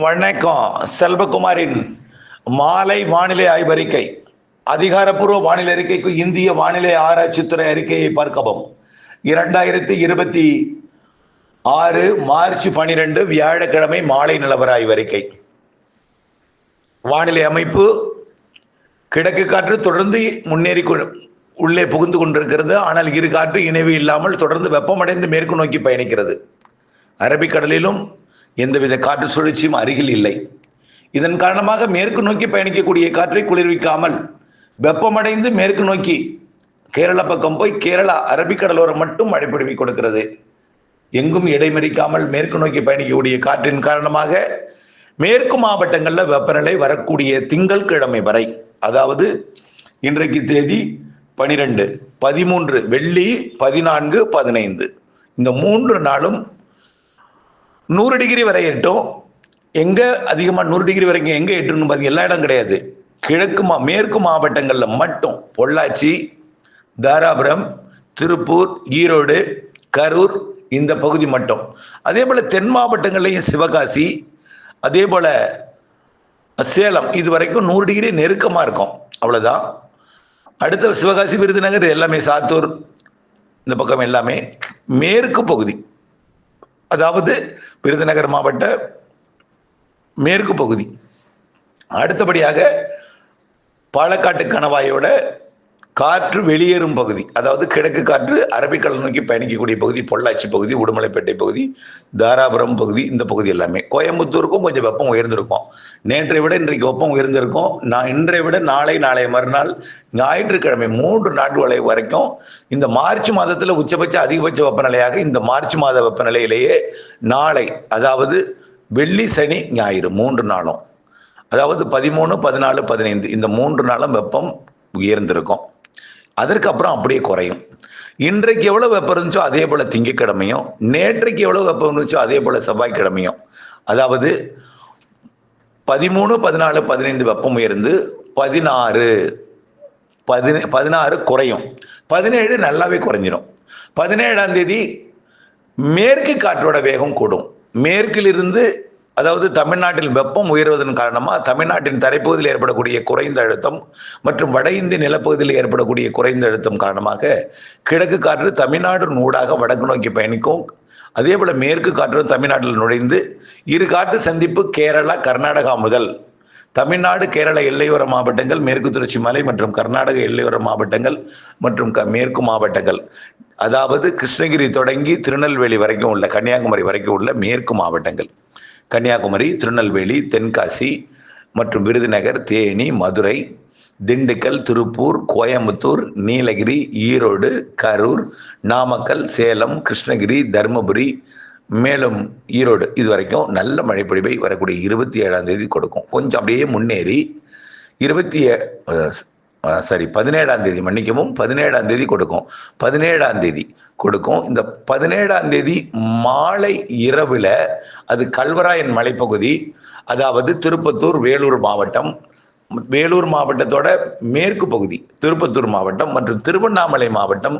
வணக்கம். செல்வகுமாரின் மாலை வானிலை ஆய்வறிக்கை. அதிகாரப்பூர்வ வானிலை அறிக்கைக்கு இந்திய வானிலை ஆராய்ச்சித்துறை அறிக்கையை பார்க்கவும். 2026 மார்ச் 12 வியாழக்கிழமை மாலை நிலவர ஆய்வறிக்கை. வானிலை அமைப்பு: கிழக்கு காற்று தொடர்ந்து முன்னேறி உள்ளே புகுந்து கொண்டிருக்கிறது. ஆனால் இரு காற்று இணைவு இல்லாமல் தொடர்ந்து வெப்பமடைந்து மேற்கு நோக்கி பயணிக்கிறது. அரபிக்கடலிலும் எந்தவித காற்று சுழற்சியும் அருகில் இல்லை. இதன் காரணமாக மேற்கு நோக்கி பயணிக்கக்கூடிய காற்றை குளிர்விக்காமல் வெப்பமடைந்து மேற்கு நோக்கி கேரளா பக்கம் போய் கேரளா அரபிக்கடலோரம் மட்டும் மழை பொழிவை கொடுக்கிறது. எங்கும் இடைமறிக்காமல் மேற்கு நோக்கி பயணிக்கக்கூடிய காற்றின் காரணமாக மேற்கு மாவட்டங்களில் வெப்பநிலை வரக்கூடிய திங்கட்கிழமை வரை, அதாவது இன்றைக்கு தேதி 12, 13 வெள்ளி, 14, 15 இந்த 3 நாளும் 100 டிகிரி வரை எட்டும். எங்க அதிகமா 100 டிகிரி வரைக்கும் எங்க எட்டுன்னு பாத்தீங்க, எல்லா இடம் கிடையாது. மேற்கு மாவட்டங்கள்ல மட்டும் பொள்ளாச்சி, தாராபுரம், திருப்பூர், ஈரோடு, கரூர் இந்த பகுதி மட்டும். அதே போல தென் மாவட்டங்கள்லையும் சிவகாசி, அதே போல சேலம் இது வரைக்கும் 100 டிகிரி நெருக்கமா இருக்கும். அவ்வளவுதான். அடுத்த சிவகாசி, விருதுநகர் எல்லாமே, சாத்தூர் இந்த பக்கம் எல்லாமே மேற்கு பகுதி, அதாவது விருதுநகர் மாவட்ட மேற்கு பகுதி. அடுத்தபடியாக பாலக்காட்டு கணவாயோட காற்று வெளியேறும் பகுதி, அதாவது கிழக்கு காற்று அரபிக்கடல் நோக்கி பயணிக்கக்கூடிய பகுதி பொள்ளாச்சி பகுதி, உடுமலைப்பேட்டை பகுதி, தாராபுரம் பகுதி இந்த பகுதி எல்லாமே. கோயம்புத்தூருக்கும் கொஞ்சம் வெப்பம் உயர்ந்திருக்கும். நேற்றை விட இன்றைக்கு வெப்பம் உயர்ந்திருக்கும். இன்றை விட நாளை மறுநாள் ஞாயிற்றுக்கிழமை 3 நாட்கள் வரைக்கும் இந்த மார்ச் மாதத்தில் உச்சபட்ச அதிகபட்ச வெப்பநிலையாக இந்த மார்ச் மாத வெப்பநிலையிலேயே நாளை, அதாவது வெள்ளி, சனி, ஞாயிறு 3 நாளும், அதாவது 13, 14, 15 இந்த 3 நாளும் வெப்பம் உயர்ந்திருக்கும். அதற்கு அப்புறம் அப்படியே குறையும். இன்றைக்கு எவ்வளவு வெப்பம் இருந்துச்சோ அதே போல திங்கட்கிழமையும், நேற்றைக்கு எவ்வளவு வெப்பம் இருந்துச்சோ அதே போல செவ்வாய்க்கிழமையும், அதாவது 13, 14, 15 வெப்பம் உயர்ந்து 16 குறையும். 17 நல்லாவே குறைஞ்சிடும். 17ஆம் தேதி மேற்கு காற்றோட வேகம் கூடும். மேற்கிலிருந்து, அதாவது தமிழ்நாட்டில் வெப்பம் உயர்வதன் காரணமாக தமிழ்நாட்டின் தரைப்பகுதியில் ஏற்படக்கூடிய குறைந்த அழுத்தம் மற்றும் வட இந்திய நிலப்பகுதியில் ஏற்படக்கூடிய குறைந்த அழுத்தம் காரணமாக கிழக்கு காற்று தமிழ்நாடு ஊடாக வடக்கு நோக்கி பயணிக்கும். அதே போல மேற்கு காற்றும் தமிழ்நாட்டில் நுழைந்து இரு காற்று சந்திப்பு கேரளா, கர்நாடகா முதல் தமிழ்நாடு, கேரள எல்லையோர மாவட்டங்கள், மேற்கு தொடர்ச்சி மலை மற்றும் கர்நாடக எல்லையோர மாவட்டங்கள் மற்றும் மேற்கு மாவட்டங்கள், அதாவது கிருஷ்ணகிரி தொடங்கி திருநெல்வேலி வரைக்கும் உள்ள, கன்னியாகுமரி வரைக்கும் உள்ள மேற்கு மாவட்டங்கள், கன்னியாகுமரி, திருநெல்வேலி, தென்காசி மற்றும் விருதுநகர், தேனி, மதுரை, திண்டுக்கல், திருப்பூர், கோயம்புத்தூர், நீலகிரி, ஈரோடு, கரூர், நாமக்கல், சேலம், கிருஷ்ணகிரி, தருமபுரி, மேலும் ஈரோடு இது வரைக்கும் நல்ல மழைப்பொழிவை வரக்கூடிய 27ஆம் தேதி கொடுக்கும். கொஞ்சம் அப்படியே முன்னேறி 17ஆம் தேதி, மன்னிக்கவும், 17ஆம் தேதி கொடுக்கும். 17ஆம் தேதி கொடுக்கும். இந்த 17ஆம் தேதி மாலை இரவுல அது கல்வராயன் மலைப்பகுதி, அதாவது திருப்பத்தூர், வேலூர் மாவட்டம், வேலூர் மாவட்டத்தோட மேற்கு பகுதி திருப்பத்தூர் மாவட்டம் மற்றும் திருவண்ணாமலை மாவட்டம்,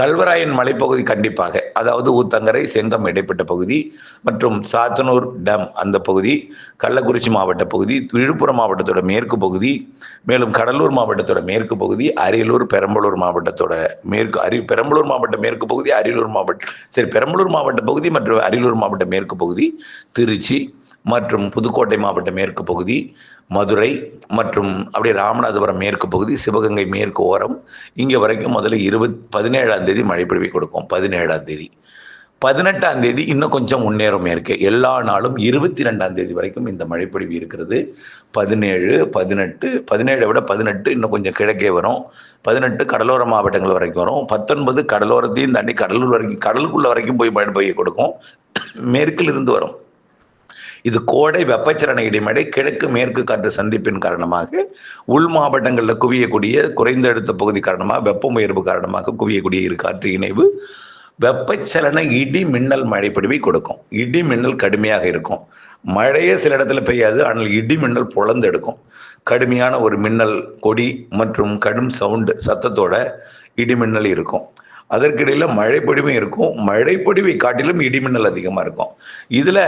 கல்வராயன் மலைப்பகுதி கண்டிப்பாக, அதாவது ஊத்தங்கரை, செங்கம் இடைப்பட்ட பகுதி மற்றும் சாத்தனூர் டேம் அந்த பகுதி, கள்ளக்குறிச்சி மாவட்ட பகுதி, விழுப்புரம் மாவட்டத்தோட மேற்கு பகுதி, மேலும் கடலூர் மாவட்டத்தோட மேற்கு பகுதி, அரியலூர், பெரம்பலூர் மாவட்டத்தோட பெரம்பலூர் மாவட்ட மேற்கு பகுதி, பெரம்பலூர் மாவட்ட பகுதி மற்றும் அரியலூர் மாவட்ட மேற்கு பகுதி, திருச்சி மற்றும் புதுக்கோட்டை மாவட்ட மேற்கு பகுதி, மதுரை மற்றும் அப்படியே ராமநாதபுரம் மேற்கு பகுதி, சிவகங்கை மேற்கு ஓரம் இங்கே வரைக்கும் முதல்ல 17ஆம் தேதி மழை பொழிவை கொடுக்கும். 17ஆம் தேதி, 18ஆம் தேதி இன்னும் கொஞ்சம் முன்னேறும் மேற்கு. எல்லா நாளும் 22ஆம் தேதி வரைக்கும் இந்த மழைப்பொழிவு இருக்கிறது. 17, 17 விட 18 இன்னும் கொஞ்சம் கிழக்கே வரும். 18 கடலோர மாவட்டங்கள் வரைக்கும் வரும். 19 கடலோரத்தையும் தாண்டி கடலூர் வரைக்கும், கடலுக்குள்ள வரைக்கும் போய் மழை பெய்ய கொடுக்கும். மேற்கிலிருந்து வரும். இது கோடை வெப்பச்சலன இடைமழை கிழக்கு மேற்கு காற்று சந்திப்பின் காரணமாக உள் மாவட்டங்களில் குவியக்கூடிய குறைந்த அழுத்த பகுதி காரணமாக, வெப்பம் உயர்வு காரணமாக குவியக்கூடிய இரு காற்று இணைவு வெப்பச்சலன இடி மின்னல் மழைப்பொழிவை கொடுக்கும். இடி மின்னல் கடுமையாக இருக்கும். மழையே சில இடத்துல பெய்யாது, ஆனால் இடி மின்னல் பொழந்து எடுக்கும். கடுமையான ஒரு மின்னல் கொடி மற்றும் கடும் சத்தத்தோட இடி மின்னல் இருக்கும். அதற்கிடையில மழைப்பொழிவும் இருக்கும். மழைப்பொழிவை காட்டிலும் இடிமின்னல் அதிகமாக இருக்கும். இதுல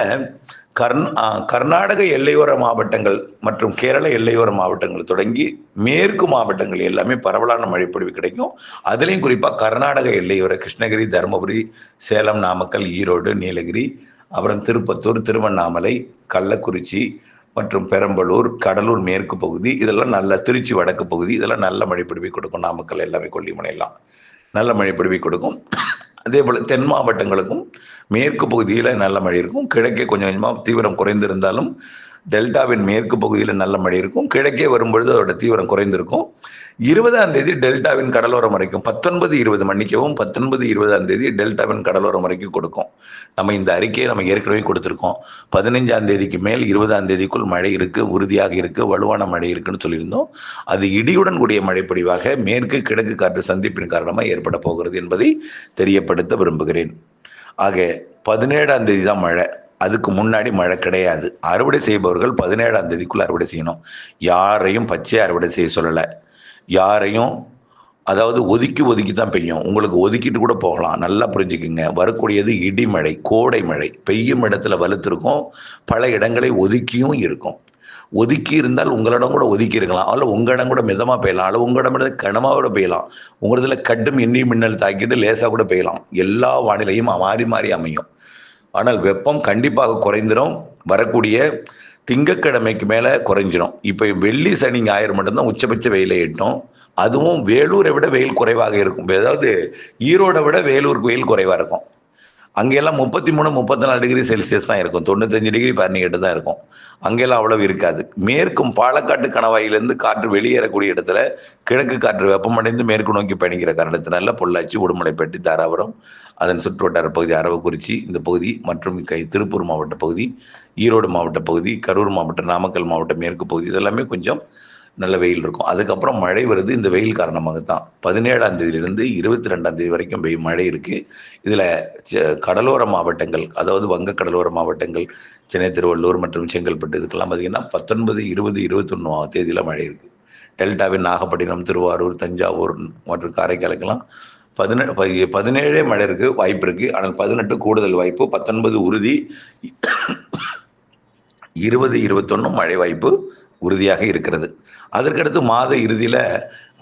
கர்நாடக எல்லையோர மாவட்டங்கள் மற்றும் கேரள எல்லையோர மாவட்டங்கள் தொடங்கி மேற்கு மாவட்டங்கள் எல்லாமே பரவலான மழைப்பொழிவு கிடைக்கும். அதுலேயும் குறிப்பாக கர்நாடக எல்லையோர கிருஷ்ணகிரி, தருமபுரி, சேலம், நாமக்கல், ஈரோடு, நீலகிரி, அப்புறம் திருப்பத்தூர், திருவண்ணாமலை, கள்ளக்குறிச்சி மற்றும் பெரம்பலூர், கடலூர் மேற்கு பகுதி, இதெல்லாம் நல்ல திருச்சி வடக்கு பகுதி, இதெல்லாம் நல்ல மழைப்பொழிவை கொடுக்கும். நாமக்கல் எல்லாமே, கொல்லிமலை எல்லாம் நல்ல மழைப்பொழிவை கொடுக்கும். அதே போல் தென் மாவட்டங்களுக்கும் மேற்கு பகுதியில் நல்ல மழை இருக்கும். கிழக்கே கொஞ்சம் கொஞ்சமாக தீவிரம் குறைந்திருந்தாலும் டெல்டாவின் மேற்கு பகுதியில் நல்ல மழை இருக்கும். கிழக்கே வரும்பொழுது அதோட தீவிரம் குறைந்திருக்கும். 20ஆம் தேதி டெல்டாவின் கடலோரம் வரைக்கும் 19, 20 மன்னிக்கவும் 19, 20ஆம் தேதி டெல்டாவின் கடலோரம் வரைக்கும் கொடுக்கும். நம்ம இந்த அறிக்கையை நம்ம ஏற்கனவே கொடுத்துருக்கோம். 15ஆம் தேதிக்கு மேல் 20ஆம் தேதிக்குள் மழை இருக்கு, உறுதியாக இருக்கு, வலுவான மழை இருக்குன்னு சொல்லியிருந்தோம். அது இடியுடன் கூடிய மழைப்பொழிவாக மேற்கு கிழக்கு காற்று சந்திப்பின் காரணமாக ஏற்பட போகிறது என்பதை தெரியப்படுத்த விரும்புகிறேன். ஆக 17ஆம் தேதி தான் மழை. அதுக்கு முன்னாடி மழை கிடையாது. அறுவடை செய்பவர்கள் 17ஆம் தேதிக்குள்ள அறுவடை செய்யணும். யாரையும் பச்சை அறுவடை செய்ய சொல்லலை. யாரையும் அதாவது ஒதுக்கி தான் பெய்யும். உங்களுக்கு ஒதுக்கிட்டு கூட போகலாம். நல்லா புரிஞ்சுக்குங்க. வரக்கூடியது இடிமழை, கோடை மழை. பெய்யும் இடத்துல வலுத்திருக்கும், பல இடங்களை ஒதுக்கியும் இருக்கும். ஒதுக்கி இருந்தால் உங்களிடம் கூட ஒதுக்கி இருக்கலாம், அதில் உங்கள் இடம் கூட மிதமாக பெய்யலாம், அல்ல உங்கள் இடம் கனமாக கூட பெய்யலாம், உங்கள் இதில் கட்டும் இடி மின்னல் தாக்கிட்டு லேசாக கூட பெய்யலாம். எல்லா வானிலையும் மாறி மாறி அமையும். ஆனால் வெப்பம் கண்டிப்பாக குறைந்துடும். வரக்கூடிய திங்கட்கிழமைக்கு மேலே குறைஞ்சிடும். இப்போ வெள்ளி, சனி, ஞாயிறு மட்டும்தான் உச்சபட்ச வெயிலை எட்டும். அதுவும் வேலூரை விட வெயில் குறைவாக இருக்கும். அதாவது ஈரோடை விட வேலூருக்கு வெயில் குறைவாக இருக்கும். அங்கெல்லாம் 33, 34 டிகிரி செல்சியஸ் தான் இருக்கும். 95 டிகிரி ஃபாரன்ஹீட் தான் இருக்கும். அங்கெல்லாம் அவ்வளவு இருக்காது. மேற்கும் பாலக்காட்டு கணவாயிலிருந்து காற்று வெளியேறக்கூடிய இடத்துல கிழக்கு காற்று வெப்பமடைந்து மேற்கு நோக்கி பயணிக்கிற காரணத்தினால பொள்ளாச்சி, உடுமலைப்பேட்டை, தாராபுரம், அதன் சுற்றுவட்டார பகுதி, அரவக்குறிச்சி இந்த பகுதி மற்றும் திருப்பூர் மாவட்ட பகுதி, ஈரோடு மாவட்ட பகுதி, கரூர் மாவட்டம், நாமக்கல் மாவட்ட மேற்கு பகுதி இதெல்லாமே கொஞ்சம் நல்ல வெயில் இருக்கும். அதுக்கப்புறம் மழை வருது. இந்த வெயில் காரணமாக தான் 17ஆம் தேதியிலிருந்து 22ஆம் தேதி வரைக்கும் மழை இருக்கு. இதுல கடலோர மாவட்டங்கள், அதாவது வங்க கடலோர மாவட்டங்கள், சென்னை, திருவள்ளூர் மற்றும் செங்கல்பட்டு இதுக்கெல்லாம் பார்த்தீங்கன்னா 19, 20, 21 தேதியில மழை இருக்கு. டெல்டாவின் நாகப்பட்டினம், திருவாரூர், தஞ்சாவூர் மற்றும் காரைக்காலுக்கெல்லாம் 17 மழை இருக்கு, வாய்ப்பு இருக்கு. ஆனால் 18 கூடுதல் வாய்ப்பு, 19 உறுதி, 20, 21 மழை வாய்ப்பு உறுதியாக இருக்கிறது. அதற்கடுத்து மாத இறுதியில்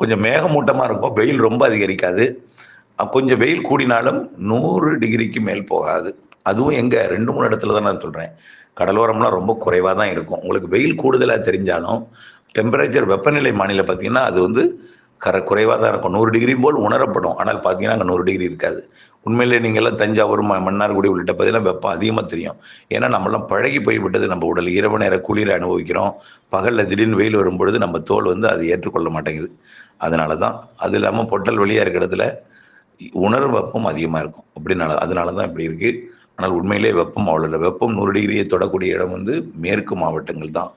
கொஞ்சம் மேகமூட்டமாக இருக்கும். வெயில் ரொம்ப அதிகரிக்காது. கொஞ்சம் வெயில் கூடினாலும் 100 டிகிரிக்கு மேல் போகாது. அதுவும் எங்கே 2-3 இடத்துல தான் நான் சொல்கிறேன். கடலோரம்லாம் ரொம்ப குறைவாக தான் இருக்கும். உங்களுக்கு வெயில் கூடுதலாக தெரிஞ்சாலும் டெம்பரேச்சர் வெப்பநிலை மாநிலம் பார்த்தீங்கன்னா அது குறைவாக தான் இருக்கும். 100 டிகிரி போல் உணரப்படும். ஆனால் பார்த்தீங்கன்னா அங்கே 100 டிகிரி இருக்காது. உண்மையிலே நீங்கள்லாம் தஞ்சாவூர், மன்னார்குடி உள்ளிட்ட பகுதியெல்லாம் வெப்பம் அதிகமாக தெரியும். ஏன்னா நம்மளாம் பழகி போய்விட்டது. நம்ம உடல் இரவு நேர குளிரை அனுபவிக்கிறோம். பகலில் திடீர்னு வெயில் வரும்பொழுது நம்ம தோல் அதை ஏற்றுக்கொள்ள மாட்டேங்குது. அதனால தான். அது இல்லாமல் பொட்டல் வெளியாக இருக்கிற இடத்துல உணர்வு வெப்பம் அதிகமாக இருக்கும். அதனால தான் இப்படி இருக்குது. ஆனால் உண்மையிலே வெப்பம் அவ்வளோ இல்லை. வெப்பம் 100 டிகிரியை தொடக்கூடிய இடம் மேற்கு மாவட்டங்கள் தான்.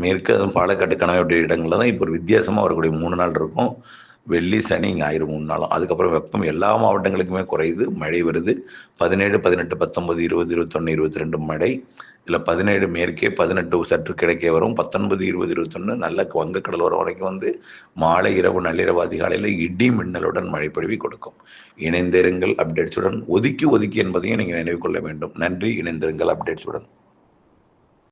மேற்கு, அதுவும் பாலக்காட்டு கணவாய் இடங்களில் தான் இப்போ ஒரு வித்தியாசமாக வரக்கூடிய 3 நாள் இருக்கும். வெள்ளி, சனி, ஞாயிறு 3 நாளும். அதுக்கப்புறம் வெப்பம் எல்லா மாவட்டங்களுக்குமே குறையுது. மழை வருது. 17, 18, 19, 20, 21, 22 மழை. இதில் 17 மேற்கே, 18 சற்று கிழக்கே வரும். 19, 20, 21 நல்ல வங்க கடலோரம் வரைக்கும் மாலை, இரவு, நள்ளிரவு, அதிகாலையில் இடி மின்னலுடன் மழை பொழிவை கொடுக்கும். இணைந்திருங்கள் அப்டேட்ஸுடன். ஒதுக்கி என்பதையும் நீங்கள் நினைவு கொள்ள வேண்டும். நன்றி. இணைந்திருங்கள் அப்டேட்ஸுடன்.